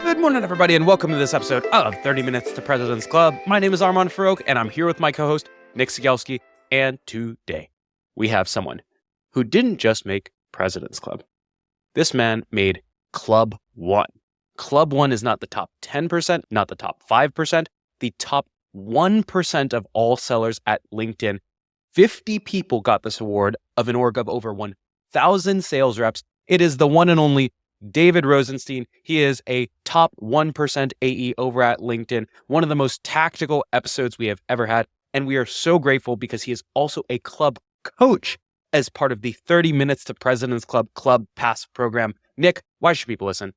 Good morning, everybody, and welcome to this episode of 30 Minutes to President's Club. My name is Armand Farouk, and I'm here with my co-host, Nick Sigelski, and today we have someone who didn't just make President's Club. This man made Club 1. Club 1 is not the top 10%, not the top 5%, the top 1% of all sellers at LinkedIn. 50 people got this award of an org of over 1,000 sales reps. It is the one and only David Rosenstein. He is a top 1% AE over at LinkedIn, one of the most tactical episodes we have ever had. And we are so grateful because he is also a club coach as part of the 30 Minutes to President's Club Club Pass program. Nick, why should people listen?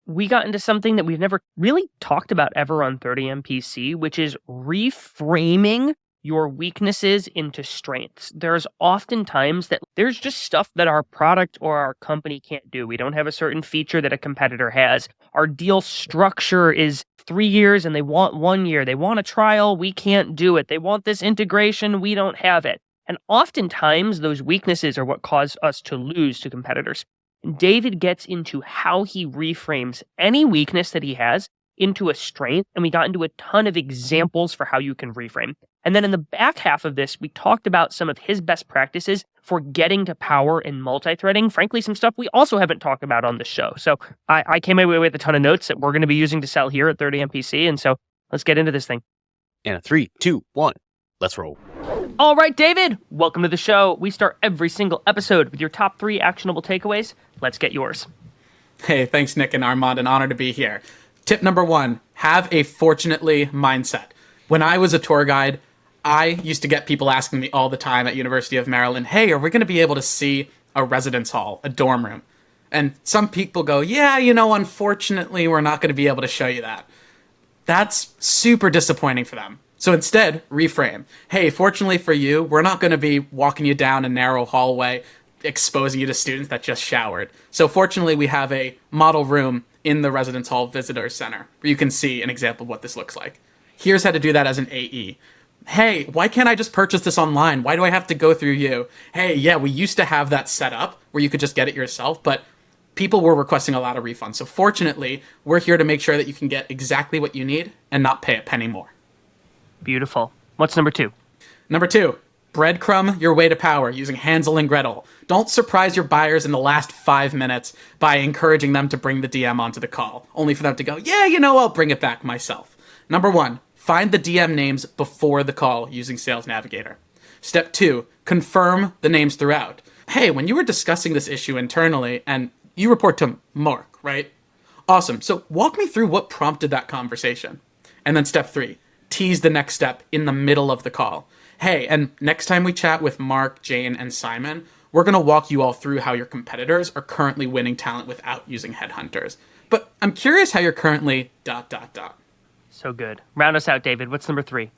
We got into something that we've never really talked about ever on 30MPC, which is reframing your weaknesses into strengths. There's oftentimes that there's just stuff that our product or our company can't do. We don't have a certain feature that a competitor has. Our deal structure is 3 years and they want 1 year. They want a trial. We can't do it. They want this integration. We don't have it. And oftentimes those weaknesses are what cause us to lose to competitors. And David gets into how he reframes any weakness that he has into a strength. And we got into a ton of examples for how you can reframe. And then in the back half of this, we talked about some of his best practices for getting to power in multithreading. Frankly, some stuff we also haven't talked about on the show. So I came away with a ton of notes that we're going to be using to sell here at 30MPC. And so let's get into this thing. And 3, 2, 1, let's roll. All right, David, welcome to the show. We start every single episode with your top 3 actionable takeaways. Let's get yours. Hey, thanks, Nick and Armand. An honor to be here. Tip number 1, have a fortunately mindset. When I was a tour guide, I used to get people asking me all the time at University of Maryland, hey, are we going to be able to see a residence hall, a dorm room? And some people go, yeah, unfortunately, we're not going to be able to show you that. That's super disappointing for them. So instead, reframe. Hey, fortunately for you, we're not going to be walking you down a narrow hallway, exposing you to students that just showered. So fortunately, we have a model room in the Residence Hall Visitor Center where you can see an example of what this looks like. Here's how to do that as an AE. Hey, why can't I just purchase this online? Why do I have to go through you? Hey, yeah, we used to have that set up where you could just get it yourself, but people were requesting a lot of refunds. So fortunately, we're here to make sure that you can get exactly what you need and not pay a penny more. Beautiful. What's number 2? Number 2, breadcrumb your way to power using Hansel and Gretel. Don't surprise your buyers in the last 5 minutes by encouraging them to bring the DM onto the call, only for them to go, yeah, I'll bring it back myself. Number 1, find the DM names before the call using Sales Navigator. Step 2, confirm the names throughout. Hey, when you were discussing this issue internally, and you report to Mark, right? Awesome. So walk me through what prompted that conversation. And then step 3, tease the next step in the middle of the call. Hey, and next time we chat with Mark, Jane, and Simon, we're going to walk you all through how your competitors are currently winning talent without using headhunters. But I'm curious how you're currently ... So good. Round us out, David. What's number 3?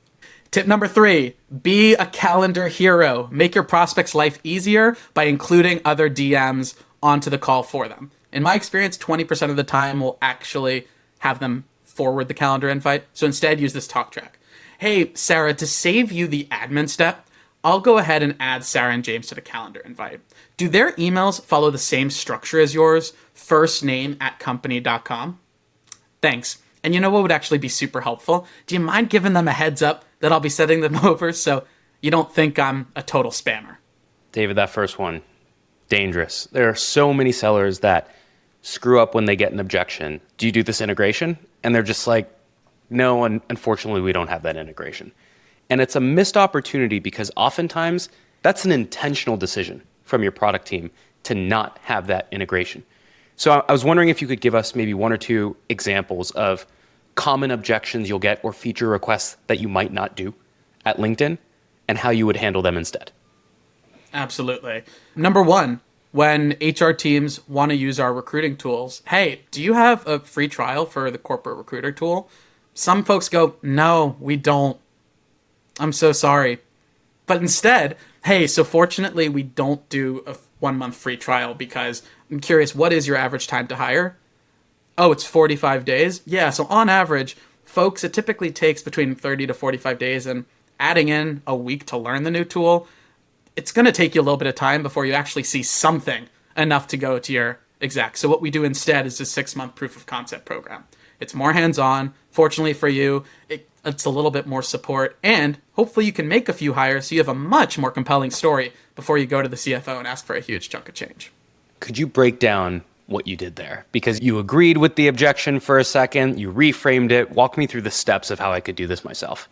Tip number 3, be a calendar hero. Make your prospect's life easier by including other DMs onto the call for them. In my experience, 20% of the time we'll actually have them forward the calendar invite. So instead, use this talk track. Hey, Sarah, to save you the admin step, I'll go ahead and add Sarah and James to the calendar invite. Do their emails follow the same structure as yours? First name @company.com? Thanks. And you know what would actually be super helpful? Do you mind giving them a heads up that I'll be sending them over so you don't think I'm a total spammer? David, that first one, dangerous. There are so many sellers that screw up when they get an objection. Do you do this integration? And they're just like, no, unfortunately, we don't have that integration. And it's a missed opportunity because oftentimes that's an intentional decision from your product team to not have that integration. So I was wondering if you could give us maybe 1 or 2 examples of common objections you'll get or feature requests that you might not do at LinkedIn and how you would handle them instead. Absolutely. Number 1, when HR teams want to use our recruiting tools, hey, do you have a free trial for the corporate recruiter tool? Some folks go, no, we don't. I'm so sorry. But instead, hey, so fortunately, we don't do a 1-month free trial because I'm curious, what is your average time to hire? Oh, it's 45 days? Yeah, so on average, folks, it typically takes between 30 to 45 days, and adding in a week to learn the new tool, it's going to take you a little bit of time before you actually see something enough to go to your Exact. So what we do instead is a 6-month proof of concept program. It's more hands-on. Fortunately for you, it's a little bit more support, and hopefully you can make a few hires so you have a much more compelling story before you go to the CFO and ask for a huge chunk of change. Could you break down what you did there? Because you agreed with the objection for a second, you reframed it. Walk me through the steps of how I could do this myself.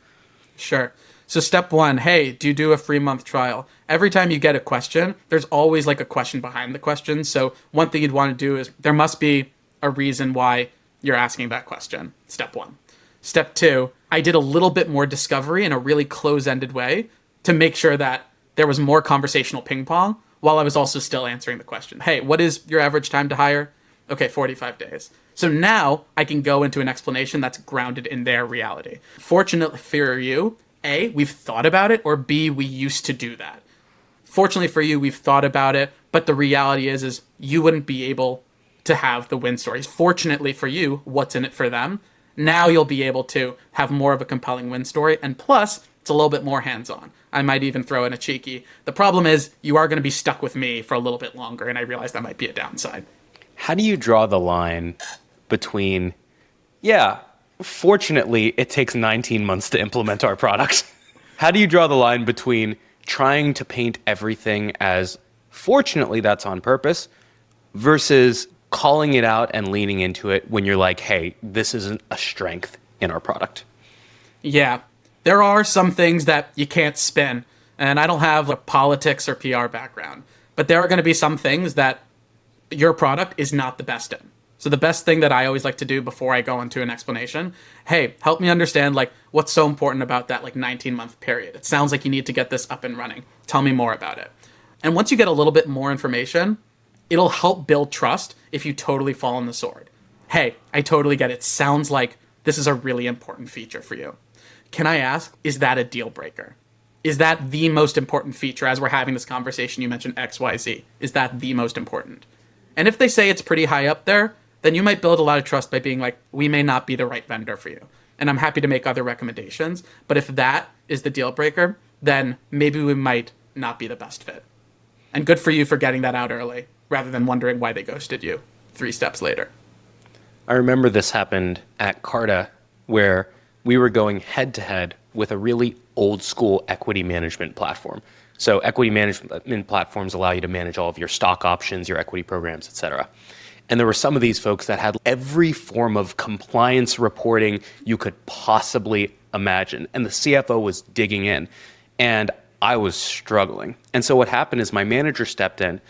Sure. So step 1, hey, do you do a free month trial? Every time you get a question, there's always like a question behind the question. So one thing you'd want to do is there must be a reason why you're asking that question. Step 1. Step 2, I did a little bit more discovery in a really close-ended way to make sure that there was more conversational ping pong while I was also still answering the question. Hey, what is your average time to hire? Okay, 45 days. So now I can go into an explanation that's grounded in their reality. Fortunately for you, A, we've thought about it, or B, we used to do that. Fortunately for you, we've thought about it, but the reality is you wouldn't be able to have the win stories. Fortunately for you, what's in it for them? Now you'll be able to have more of a compelling win story, and plus, it's a little bit more hands-on. I might even throw in a cheeky. The problem is you are going to be stuck with me for a little bit longer, and I realize that might be a downside. How do you draw the line between, fortunately, it takes 19 months to implement our product? How do you draw the line between trying to paint everything as, fortunately, that's on purpose, versus calling it out and leaning into it when you're like, hey, this isn't a strength in our product? Yeah, there are some things that you can't spin, and I don't have a politics or PR background, but there are going to be some things that your product is not the best in. So the best thing that I always like to do before I go into an explanation, hey, help me understand like what's so important about that like 19-month period. It sounds like you need to get this up and running. Tell me more about it. And once you get a little bit more information, it'll help build trust if you totally fall on the sword. Hey, I totally get it. Sounds like this is a really important feature for you. Can I ask, is that a deal breaker? Is that the most important feature? As we're having this conversation, you mentioned X, Y, Z. Is that the most important? And if they say it's pretty high up there, then you might build a lot of trust by being like, we may not be the right vendor for you. And I'm happy to make other recommendations. But if that is the deal breaker, then maybe we might not be the best fit. And good for you for getting that out early, rather than wondering why they ghosted you 3 steps later. I remember this happened at Carta, where we were going head to head with a really old school equity management platform. So equity management platforms allow you to manage all of your stock options, your equity programs, et cetera. And there were some of these folks that had every form of compliance reporting you could possibly imagine. And the CFO was digging in, and I was struggling. And so what happened is my manager stepped in,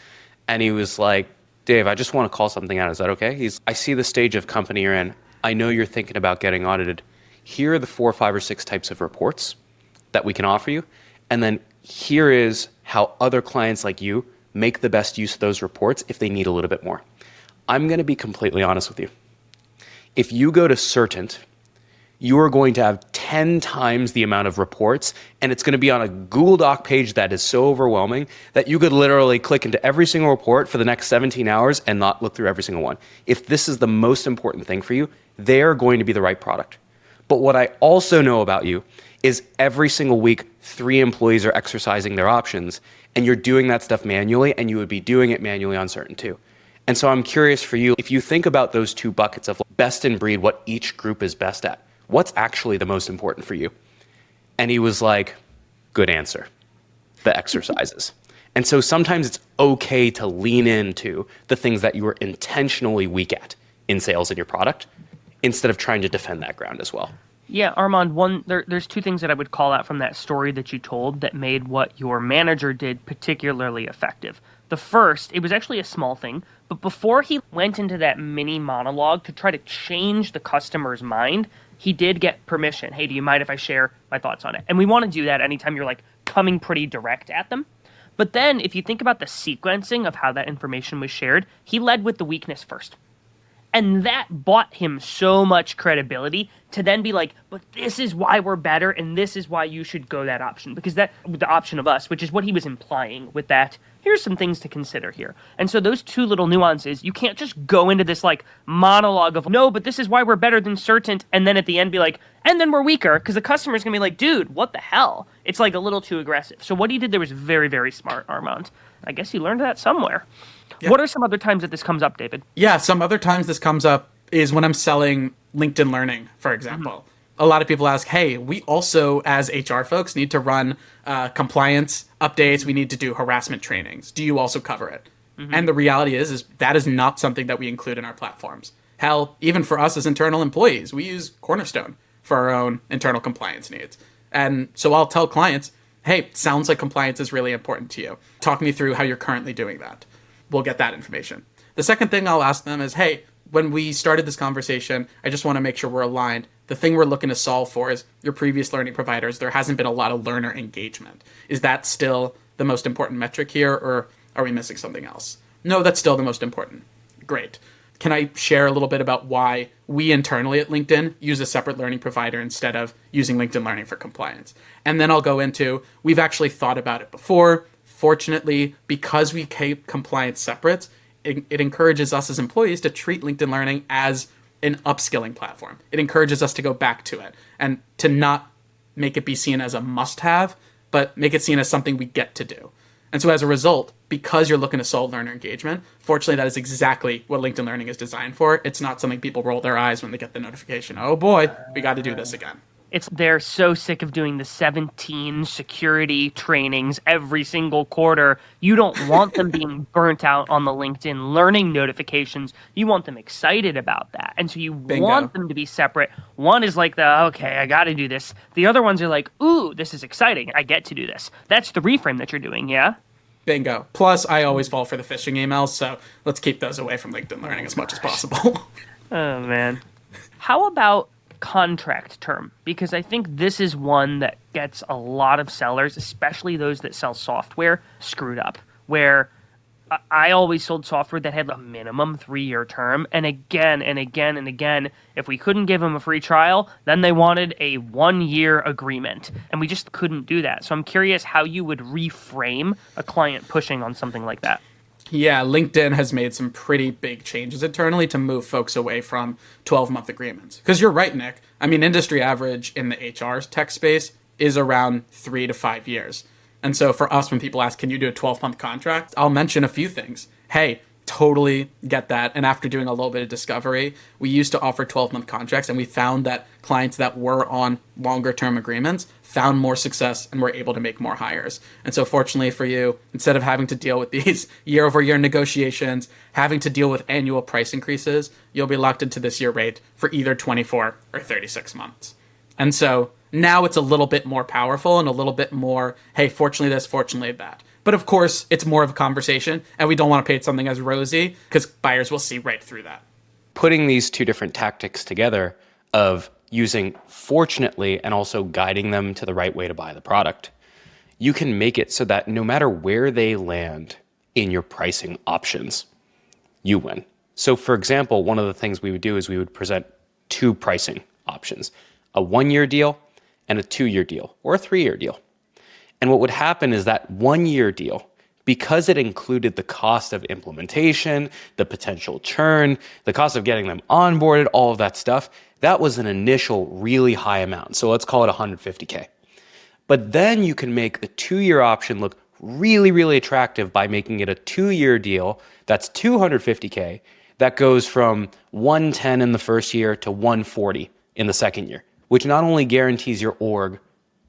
and he was like, Dave, I just want to call something out. Is that okay? I see the stage of company you're in. I know you're thinking about getting audited. Here are the 4, 5, or 6 types of reports that we can offer you. And then here is how other clients like you make the best use of those reports if they need a little bit more. I'm going to be completely honest with you. If you go to Certant, you are going to have 10 times the amount of reports, and it's going to be on a Google Doc page that is so overwhelming that you could literally click into every single report for the next 17 hours and not look through every single one. If this is the most important thing for you, they're going to be the right product. But what I also know about you is every single week, 3 employees are exercising their options, and you're doing that stuff manually, and you would be doing it manually on Certain too. And so I'm curious for you, if you think about those 2 buckets of best in breed, what each group is best at, what's actually the most important for you? And he was like, good answer, the exercises. And so sometimes it's okay to lean into the things that you are intentionally weak at in sales in your product, instead of trying to defend that ground as well. Yeah, Armand, there's 2 things that I would call out from that story that you told that made what your manager did particularly effective. The first, it was actually a small thing, but before he went into that mini monologue to try to change the customer's mind, he did get permission. Hey, do you mind if I share my thoughts on it? And we want to do that anytime you're like coming pretty direct at them. But then if you think about the sequencing of how that information was shared, he led with the weakness first. And that bought him so much credibility. to then be like, but this is why we're better and this is why you should go that option. Because that, the option of us, which is what he was implying with that, here's some things to consider here. And so those two little nuances, you can't just go into this like monologue of, no, but this is why we're better than certain, and then at the end be like, and then we're weaker, because the customer's going to be like, dude, what the hell? It's like a little too aggressive. So what he did there was very, very smart, Armand. I guess you learned that somewhere. Yeah. What are some other times that this comes up, David? Yeah, some other times this comes up is when I'm selling LinkedIn Learning, for example. Mm-hmm. A lot of people ask, hey, we also, as HR folks, need to run compliance updates. We need to do harassment trainings. Do you also cover it? Mm-hmm. And the reality is that is not something that we include in our platforms. Hell, even for us as internal employees, we use Cornerstone for our own internal compliance needs. And so I'll tell clients, hey, sounds like compliance is really important to you. Talk me through how you're currently doing that. We'll get that information. The second thing I'll ask them is, hey, when we started this conversation, I just want to make sure we're aligned. The thing we're looking to solve for is your previous learning providers. There hasn't been a lot of learner engagement. Is that still the most important metric here, or are we missing something else? No, that's still the most important. Great. Can I share a little bit about why we internally at LinkedIn use a separate learning provider instead of using LinkedIn Learning for compliance? And then I'll go into, we've actually thought about it before. Fortunately, because we keep compliance separate, it encourages us as employees to treat LinkedIn Learning as an upskilling platform. It encourages us to go back to it and to not make it be seen as a must-have, but make it seen as something we get to do. And so as a result, because you're looking to solve learner engagement, fortunately, that is exactly what LinkedIn Learning is designed for. It's not something people roll their eyes when they get the notification. Oh boy, we got to do this again. They're so sick of doing the 17 security trainings every single quarter. You don't want them being burnt out on the LinkedIn Learning notifications. You want them excited about that. And so you want them to be separate. One is like okay, I got to do this. The other ones are like, ooh, this is exciting. I get to do this. That's the reframe that you're doing, yeah? Bingo. Plus, I always fall for the phishing emails, so let's keep those away from LinkedIn Learning as much as possible. Oh, man. How about contract term? Because I think this is one that gets a lot of sellers, especially those that sell software, screwed up. Where I always sold software that had a minimum 3-year term, and again and again and again, if we couldn't give them a free trial, then they wanted a 1-year agreement, and we just couldn't do that. So I'm curious how you would reframe a client pushing on something like that. Yeah, LinkedIn has made some pretty big changes internally to move folks away from 12-month agreements. Because you're right, Nick. I mean, industry average in the HR tech space is around 3 to 5 years. And so for us, when people ask, can you do a 12-month contract? I'll mention a few things. Hey, totally get that. And after doing a little bit of discovery, we used to offer 12-month contracts, and we found that clients that were on longer-term agreements found more success and were able to make more hires. And so fortunately for you, instead of having to deal with these year-over-year negotiations, having to deal with annual price increases, you'll be locked into this year rate for either 24 or 36 months. And so now it's a little bit more powerful and a little bit more, hey, fortunately this, fortunately that. But of course, it's more of a conversation, and we don't want to paint something as rosy because buyers will see right through that. Putting these two different tactics together of using fortunately and also guiding them to the right way to buy the product, you can make it so that no matter where they land in your pricing options, you win. So for example, one of the things we would do is we would present 2 pricing options, a 1-year deal and a 2-year deal or a 3-year deal. And what would happen is that 1-year deal, because it included the cost of implementation, the potential churn, the cost of getting them onboarded, all of that stuff, that was an initial really high amount. So let's call it $150K. But then you can make the 2-year option look really, really attractive by making it a 2-year deal that's $250K that goes from $110 in the first year to $140 in the second year, which not only guarantees your org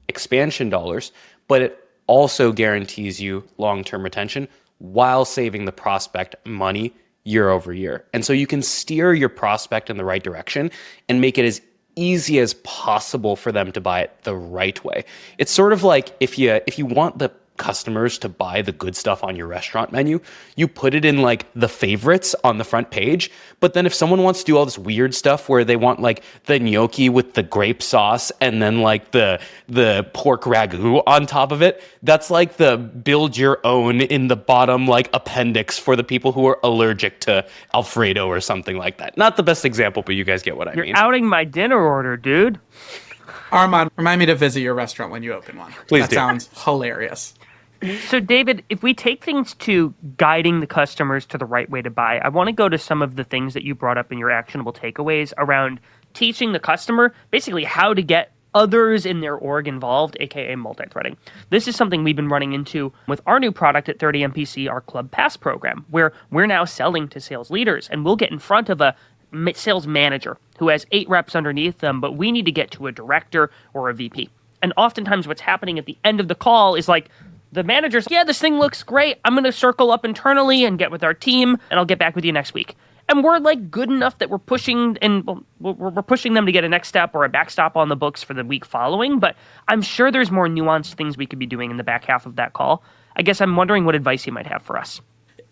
expansion dollars, but it also guarantees you long-term retention while saving the prospect money year over year. And so you can steer your prospect in the right direction and make it as easy as possible for them to buy it the right way. It's sort of like if you want the customers to buy the good stuff on your restaurant menu, you put it in like the favorites on the front page. But then if someone wants to do all this weird stuff where they want like the gnocchi with the grape sauce and then like the pork ragu on top of it, that's like the build your own in the bottom like appendix for the people who are allergic to Alfredo or something like that. Not the best example, but you guys get what I mean. You're outing my dinner order, dude. Armand, remind me to visit your restaurant when you open one. Please That do. sounds hilarious. So, David, if we take things to guiding the customers to the right way to buy, I want to go to some of the things that you brought up in your actionable takeaways around teaching the customer basically how to get others in their org involved, aka multithreading. This is something we've been running into with our new product at 30MPC, our Club Pass program, where we're now selling to sales leaders, and we'll get in front of a sales manager who has 8 reps underneath them, but we need to get to a director or a VP. And oftentimes what's happening at the end of the call is like, the manager's, yeah, this thing looks great. I'm going to circle up internally and get with our team, and I'll get back with you next week. And we're like good enough that we're pushing, and we're pushing them to get a next step or a backstop on the books for the week following. But I'm sure there's more nuanced things we could be doing in the back half of that call. I guess I'm wondering what advice you might have for us.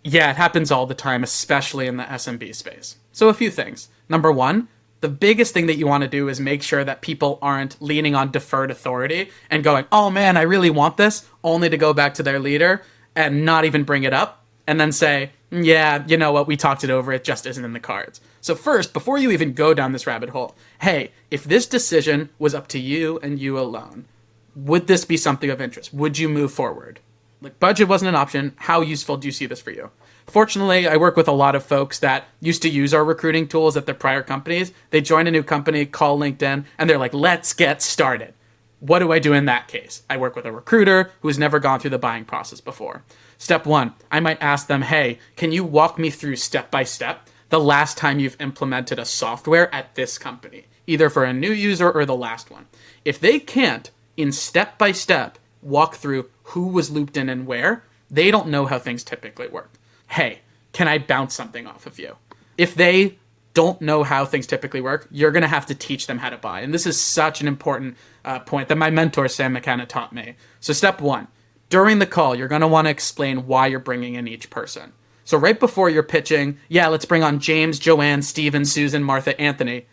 Yeah, it happens all the time, especially in the SMB space. So a few things. Number one, the biggest thing that you want to do is make sure that people aren't leaning on deferred authority and going, oh man, I really want this, only to go back to their leader and not even bring it up and then say, yeah, you know what, we talked it over, it just isn't in the cards. So first, before you even go down this rabbit hole, hey, if this decision was up to you and you alone, would this be something of interest? Would you move forward? Like, budget wasn't an option. How useful do you see this for you? Fortunately, I work with a lot of folks that used to use our recruiting tools at their prior companies. They join a new company, call LinkedIn, and they're like, let's get started. What do I do in that case? I work with a recruiter who's never gone through the buying process before. Step one, I might ask them, hey, can you walk me through step by step the last time you've implemented a software at this company, either for a new user or the last one? If they can't, in step by step, walk through who was looped in and where, they don't know how things typically work. Hey, can I bounce something off of you? If they don't know how things typically work, you're going to have to teach them how to buy. And this is such an important point that my mentor, Sam McKenna, taught me. So step one, during the call, you're going to want to explain why you're bringing in each person. So right before you're pitching, yeah, let's bring on James, Joanne, Steven, Susan, Martha, Anthony.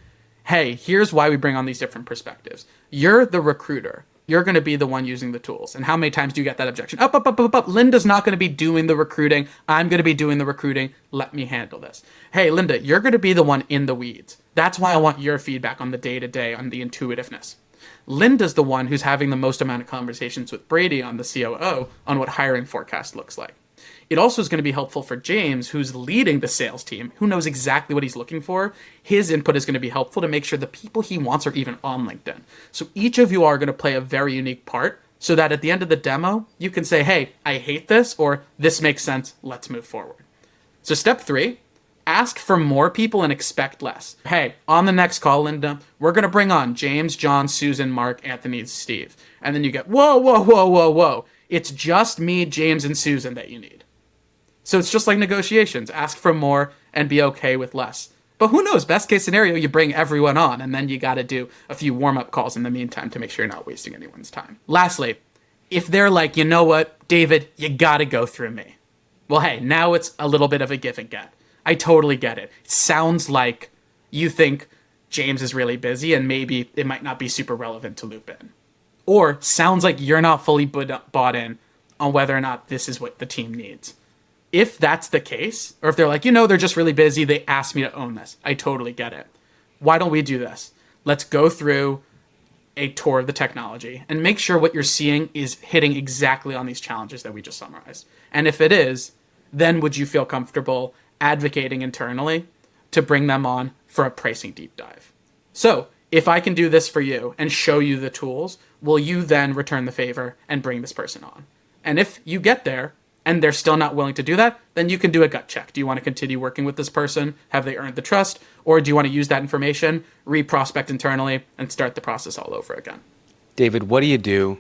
Hey, here's why we bring on these different perspectives. You're the recruiter. You're going to be the one using the tools. And how many times do you get that objection? Up. Linda's not going to be doing the recruiting. I'm going to be doing the recruiting. Let me handle this. Hey, Linda, you're going to be the one in the weeds. That's why I want your feedback on the day-to-day, on the intuitiveness. Linda's the one who's having the most amount of conversations with Brady on the COO on what hiring forecast looks like. It also is going to be helpful for James, who's leading the sales team, who knows exactly what he's looking for. His input is going to be helpful to make sure the people he wants are even on LinkedIn. So each of you are going to play a very unique part so that at the end of the demo, you can say, hey, I hate this, or this makes sense, let's move forward. So step 3, ask for more people and expect less. Hey, on the next call, Linda, we're going to bring on James, John, Susan, Mark, Anthony, Steve. And then you get, whoa. It's just me, James, and Susan that you need. So it's just like negotiations. Ask for more and be okay with less. But who knows? Best case scenario, you bring everyone on, and then you got to do a few warm-up calls in the meantime to make sure you're not wasting anyone's time. Lastly, if they're like, you know what, David, you got to go through me. Well, hey, now it's a little bit of a give and get. I totally get it. It sounds like you think James is really busy and maybe it might not be super relevant to loop in. Or sounds like you're not fully bought in on whether or not this is what the team needs. If that's the case, or if they're like, they're just really busy, they asked me to own this. I totally get it. Why don't we do this? Let's go through a tour of the technology and make sure what you're seeing is hitting exactly on these challenges that we just summarized. And if it is, then would you feel comfortable advocating internally to bring them on for a pricing deep dive? So if I can do this for you and show you the tools, will you then return the favor and bring this person on? And if you get there, and they're still not willing to do that, then you can do a gut check. Do you want to continue working with this person? Have they earned the trust? Or do you want to use that information, re-prospect internally, and start the process all over again? David, what do you do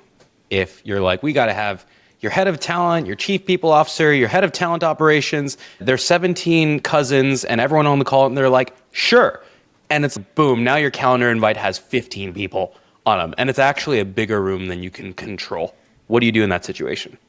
if you're like, we got to have your head of talent, your chief people officer, your head of talent operations, their 17 cousins, and everyone on the call, and they're like, sure. And it's boom, now your calendar invite has 15 people on them. And it's actually a bigger room than you can control. What do you do in that situation?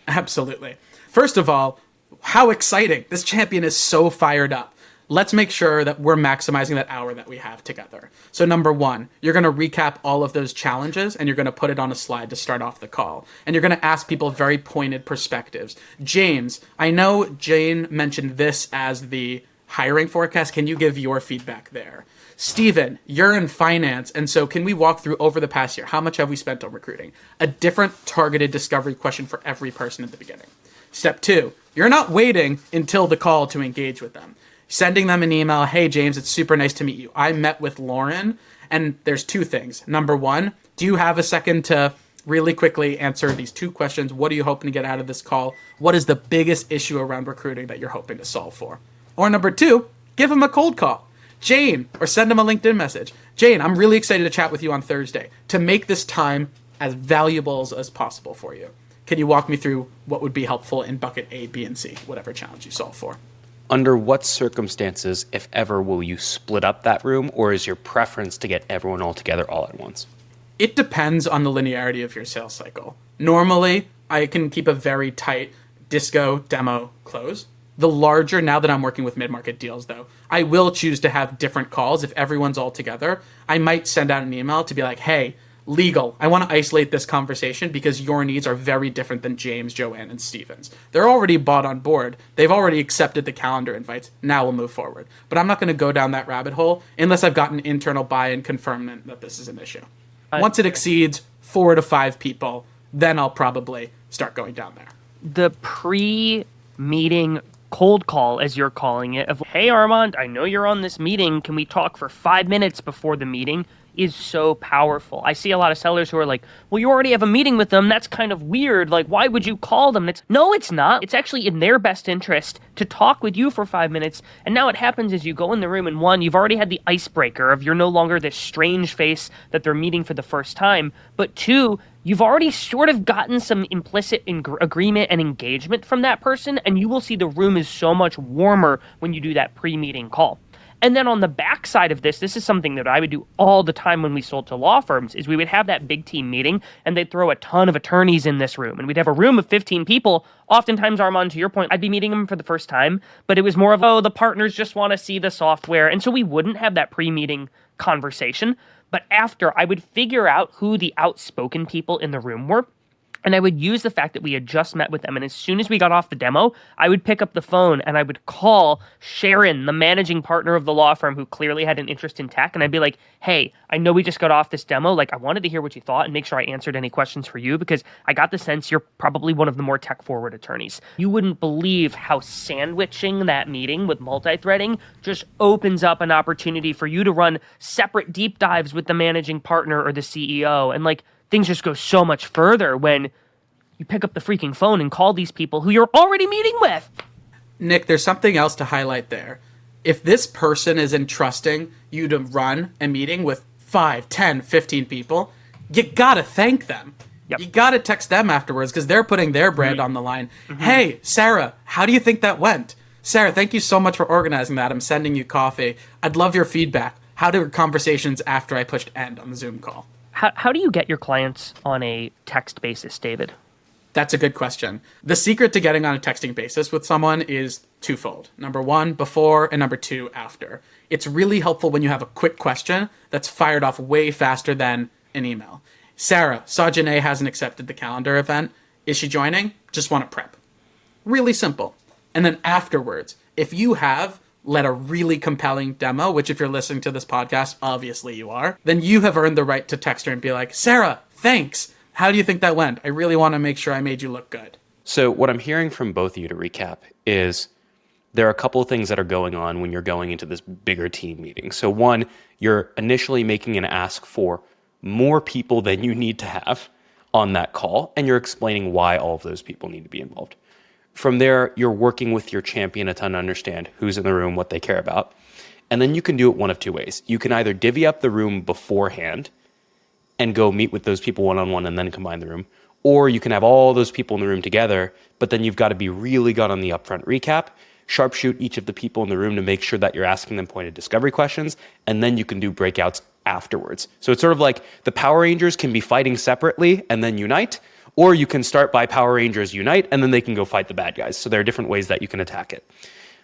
Absolutely. First of all, how exciting. This champion is so fired up. Let's make sure that we're maximizing that hour that we have together. So number one, you're going to recap all of those challenges and you're going to put it on a slide to start off the call. And you're going to ask people very pointed perspectives. James, I know Jane mentioned this as the hiring forecast. Can you give your feedback there? Steven, you're in finance, and so can we walk through over the past year, how much have we spent on recruiting? A different targeted discovery question for every person at the beginning. Step two, you're not waiting until the call to engage with them. Sending them an email, hey James, it's super nice to meet you. I met with Lauren, and there's two things. Number one, do you have a second to really quickly answer these two questions? What are you hoping to get out of this call? What is the biggest issue around recruiting that you're hoping to solve for? Or number two, give them a cold call. Jane, or send them a LinkedIn message. Jane, I'm really excited to chat with you on Thursday to make this time as valuable as possible for you. Can you walk me through what would be helpful in bucket A, B, and C, whatever challenge you solve for? Under what circumstances, if ever, will you split up that room, or is your preference to get everyone all together all at once? It depends on the linearity of your sales cycle. Normally, I can keep a very tight disco, demo, close. The larger, now that I'm working with mid-market deals though, I will choose to have different calls. If everyone's all together, I might send out an email to be like, hey, legal, I want to isolate this conversation because your needs are very different than James, Joanne, and Steven's. They're already bought on board. They've already accepted the calendar invites. Now we'll move forward. But I'm not going to go down that rabbit hole unless I've gotten internal buy-in confirmation that this is an issue. Once it exceeds 4 to 5 people, then I'll probably start going down there. The pre-meeting cold call, as you're calling it, of, hey, Armand, I know you're on this meeting. Can we talk for 5 minutes before the meeting? Is so powerful. I see a lot of sellers who are like, well, you already have a meeting with them. That's kind of weird. Like, why would you call them? No, it's not. It's actually in their best interest to talk with you for 5 minutes. And now what happens is you go in the room and one, you've already had the icebreaker of you're no longer this strange face that they're meeting for the first time. But two, you've already sort of gotten some implicit agreement and engagement from that person. And you will see the room is so much warmer when you do that pre-meeting call. And then on the backside of this is something that I would do all the time when we sold to law firms, is we would have that big team meeting and they'd throw a ton of attorneys in this room. And we'd have a room of 15 people. Oftentimes, Armand, to your point, I'd be meeting them for the first time, but it was more of, oh, the partners just want to see the software. And so we wouldn't have that pre-meeting conversation. But after, I would figure out who the outspoken people in the room were. And I would use the fact that we had just met with them. And as soon as we got off the demo, I would pick up the phone and I would call Sharon, the managing partner of the law firm who clearly had an interest in tech. And I'd be like, hey, I know we just got off this demo. Like, I wanted to hear what you thought and make sure I answered any questions for you because I got the sense you're probably one of the more tech-forward attorneys. You wouldn't believe how sandwiching that meeting with multithreading just opens up an opportunity for you to run separate deep dives with the managing partner or the CEO. And like, things just go so much further when you pick up the freaking phone and call these people who you're already meeting with. Nick, there's something else to highlight there. If this person is entrusting you to run a meeting with 5, 10, 15 people, you gotta thank them. Yep. You gotta text them afterwards because they're putting their brand on the line. Mm-hmm. Hey, Sarah, how do you think that went? Sarah, thank you so much for organizing that. I'm sending you coffee. I'd love your feedback. How did conversations after I pushed end on the Zoom call? How do you get your clients on a text basis, David? That's a good question. The secret to getting on a texting basis with someone is twofold. Number one, before, and number two, after. It's really helpful when you have a quick question that's fired off way faster than an email. Sarah, saw Janae hasn't accepted the calendar event. Is she joining? Just want to prep. Really simple. And then afterwards, if you have led a really compelling demo, which if you're listening to this podcast, obviously you are, then you have earned the right to text her and be like, Sarah, thanks. How do you think that went? I really want to make sure I made you look good. So what I'm hearing from both of you, to recap, is there are a couple of things that are going on when you're going into this bigger team meeting. So one, you're initially making an ask for more people than you need to have on that call, and you're explaining why all of those people need to be involved. From there, you're working with your champion a ton to understand who's in the room, what they care about. And then you can do it one of two ways. You can either divvy up the room beforehand and go meet with those people one-on-one and then combine the room. Or you can have all those people in the room together, but then you've got to be really good on the upfront recap, sharpshoot each of the people in the room to make sure that you're asking them pointed discovery questions, and then you can do breakouts afterwards. So it's sort of like the Power Rangers can be fighting separately and then unite, Or you can start by Power Rangers Unite, and then they can go fight the bad guys. So there are different ways that you can attack it.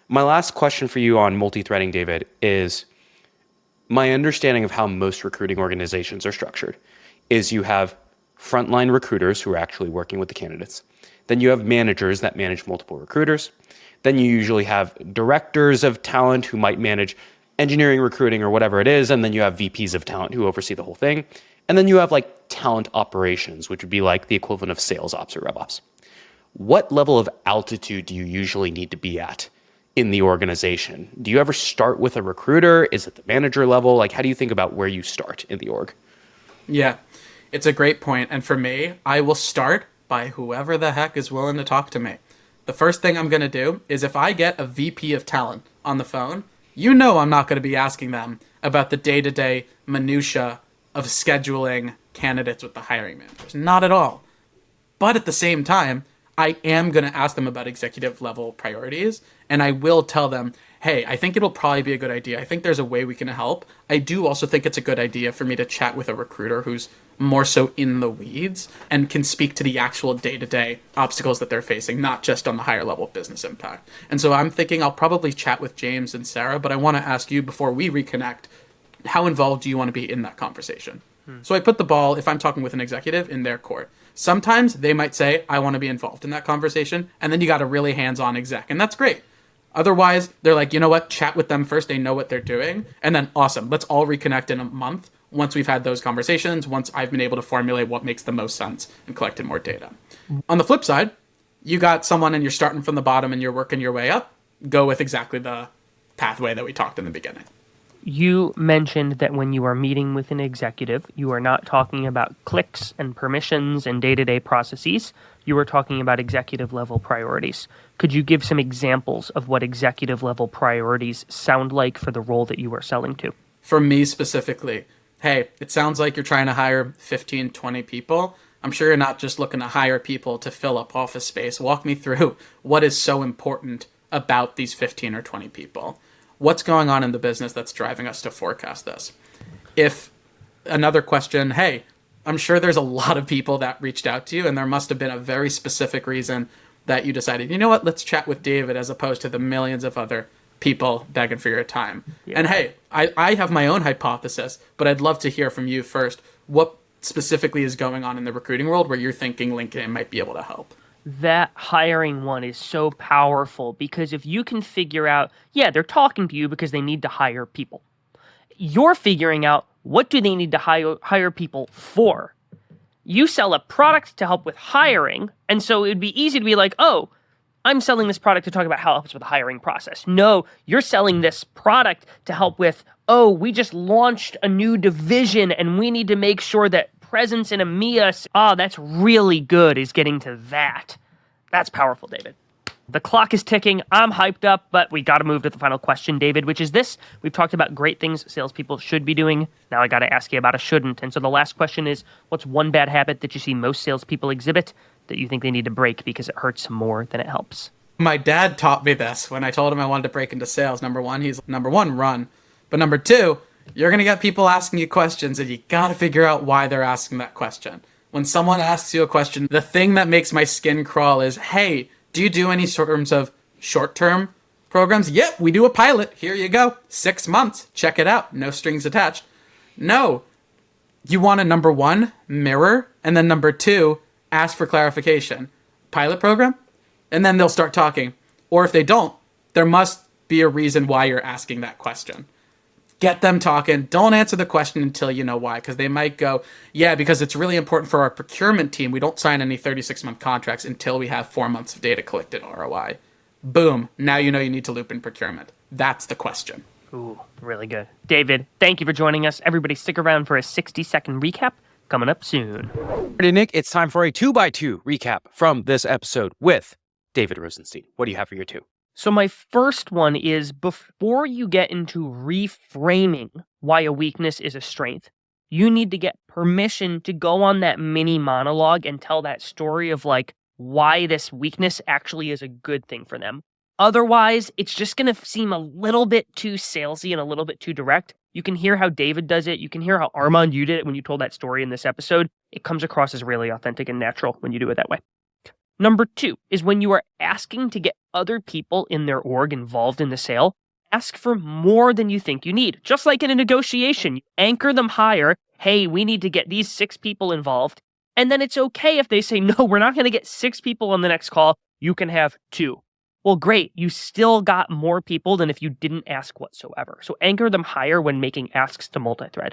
My last question for you on multi-threading, David, is my understanding of how most recruiting organizations are structured is you have frontline recruiters who are actually working with the candidates. Then you have managers that manage multiple recruiters. Then you usually have directors of talent who might manage engineering, recruiting, or whatever it is. And then you have VPs of talent who oversee the whole thing. And then you have like talent operations, which would be like the equivalent of sales ops or rev ops. What level of altitude do you usually need to be at in the organization? Do you ever start with a recruiter? Is it the manager level? Like, how do you think about where you start in the org? Yeah, it's a great point. And for me, I will start by whoever the heck is willing to talk to me. The first thing I'm going to do is if I get a VP of talent on the phone, I'm not going to be asking them about the day-to-day minutia of scheduling candidates with the hiring managers. Not at all. But at the same time, I am going to ask them about executive level priorities, and I will tell them, hey, I think it'll probably be a good idea. I think there's a way we can help. I do also think it's a good idea for me to chat with a recruiter who's more so in the weeds and can speak to the actual day-to-day obstacles that they're facing, not just on the higher level business impact. And so I'm thinking I'll probably chat with James and Sarah, but I want to ask you before we reconnect, how involved do you want to be in that conversation? So I put the ball, if I'm talking with an executive, in their court. Sometimes they might say, I want to be involved in that conversation, and then you got a really hands-on exec, and that's great. Otherwise, they're like, you know what, chat with them first, they know what they're doing, and then awesome, let's all reconnect in a month once we've had those conversations, once I've been able to formulate what makes the most sense and collected more data. On the flip side, you got someone and you're starting from the bottom and you're working your way up, go with exactly the pathway that we talked in the beginning. You mentioned that when you are meeting with an executive, you are not talking about clicks and permissions and day-to-day processes. You are talking about executive level priorities. Could you give some examples of what executive level priorities sound like for the role that you are selling to? For me specifically, hey, it sounds like you're trying to hire 15, 20 people. I'm sure you're not just looking to hire people to fill up office space. Walk me through what is so important about these 15 or 20 people. What's going on in the business that's driving us to forecast this? If another question, hey, I'm sure there's a lot of people that reached out to you and there must have been a very specific reason that you decided, you know what, let's chat with David as opposed to the millions of other people begging for your time. Yeah. And hey, I have my own hypothesis, but I'd love to hear from you first. What specifically is going on in the recruiting world where you're thinking LinkedIn might be able to help? That hiring one is so powerful because if you can figure out, they're talking to you because they need to hire people. You're figuring out what do they need to hire people for. You sell a product to help with hiring, and so it'd be easy to be like, oh, I'm selling this product to talk about how it helps with the hiring process. No, you're selling this product to help with, oh, we just launched a new division and we need to make sure that presence in EMEA, that's really good, is getting to that. That's powerful, David. The clock is ticking. I'm hyped up, but we got to move to the final question, David, which is this. We've talked about great things salespeople should be doing. Now I got to ask you about a shouldn't. And so the last question is, what's one bad habit that you see most salespeople exhibit that you think they need to break because it hurts more than it helps? My dad taught me this when I told him I wanted to break into sales. Number one, run. But number two, you're going to get people asking you questions and you got to figure out why they're asking that question. When someone asks you a question, the thing that makes my skin crawl is, hey, do you do any sorts of short-term programs? Yep, we do a pilot. Here you go. 6 months. Check it out. No strings attached. No. You want to, number one, mirror, and then number two, ask for clarification. Pilot program? And then they'll start talking. Or if they don't, there must be a reason why you're asking that question. Get them talking. Don't answer the question until you know why, because they might go, because it's really important for our procurement team. We don't sign any 36-month contracts until we have 4 months of data collected ROI. Boom. Now you know you need to loop in procurement. That's the question. Ooh, really good. David, thank you for joining us. Everybody stick around for a 60-second recap coming up soon. Ready, Nick? It's time for a 2x2 recap from this episode with David Rosenstein. What do you have for your two? So my first one is, before you get into reframing why a weakness is a strength, you need to get permission to go on that mini monologue and tell that story of like why this weakness actually is a good thing for them. Otherwise, it's just going to seem a little bit too salesy and a little bit too direct, You can hear how David does it. You can hear how Armand, you did it when you told that story in this episode. It comes across as really authentic and natural when you do it that way. Number 2 is when you are asking to get other people in their org involved in the sale, ask for more than you think you need. Just like in a negotiation, you anchor them higher. Hey, we need to get these 6 people involved. And then it's okay if they say, no, we're not going to get 6 people on the next call. You can have 2. Well, great. You still got more people than if you didn't ask whatsoever. So anchor them higher when making asks to multithread.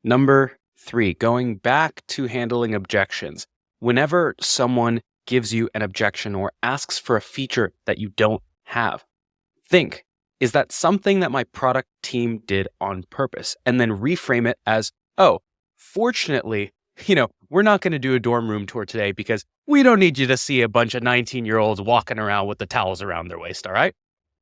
Number 3, going back to handling objections. Whenever someone gives you an objection or asks for a feature that you don't have, think, is that something that my product team did on purpose? And then reframe it as, oh, fortunately, we're not going to do a dorm room tour today because we don't need you to see a bunch of 19-year-olds walking around with the towels around their waist, all right?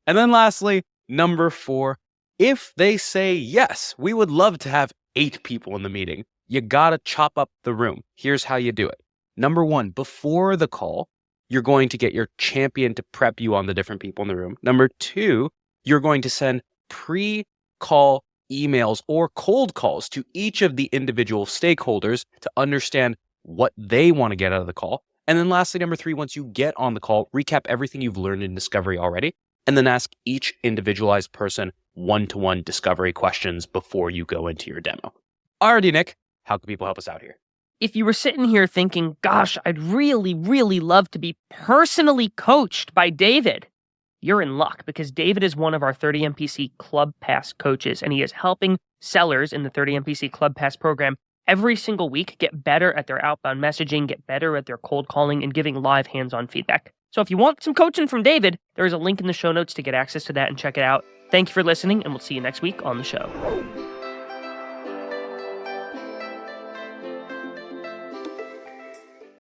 And then lastly, number 4, if they say, yes, we would love to have 8 people in the meeting, you got to chop up the room. Here's how you do it. Number 1, before the call, you're going to get your champion to prep you on the different people in the room. Number 2, you're going to send pre-call emails or cold calls to each of the individual stakeholders to understand what they want to get out of the call. And then lastly, number 3, once you get on the call, recap everything you've learned in discovery already, and then ask each individualized person one-to-one discovery questions before you go into your demo. Alrighty, Nick, how can people help us out here? If you were sitting here thinking, gosh, I'd really, really love to be personally coached by David, you're in luck because David is one of our 30 MPC Club Pass coaches, and he is helping sellers in the 30 MPC Club Pass program every single week get better at their outbound messaging, get better at their cold calling, and giving live hands-on feedback. So if you want some coaching from David, there is a link in the show notes to get access to that and check it out. Thank you for listening, and we'll see you next week on the show.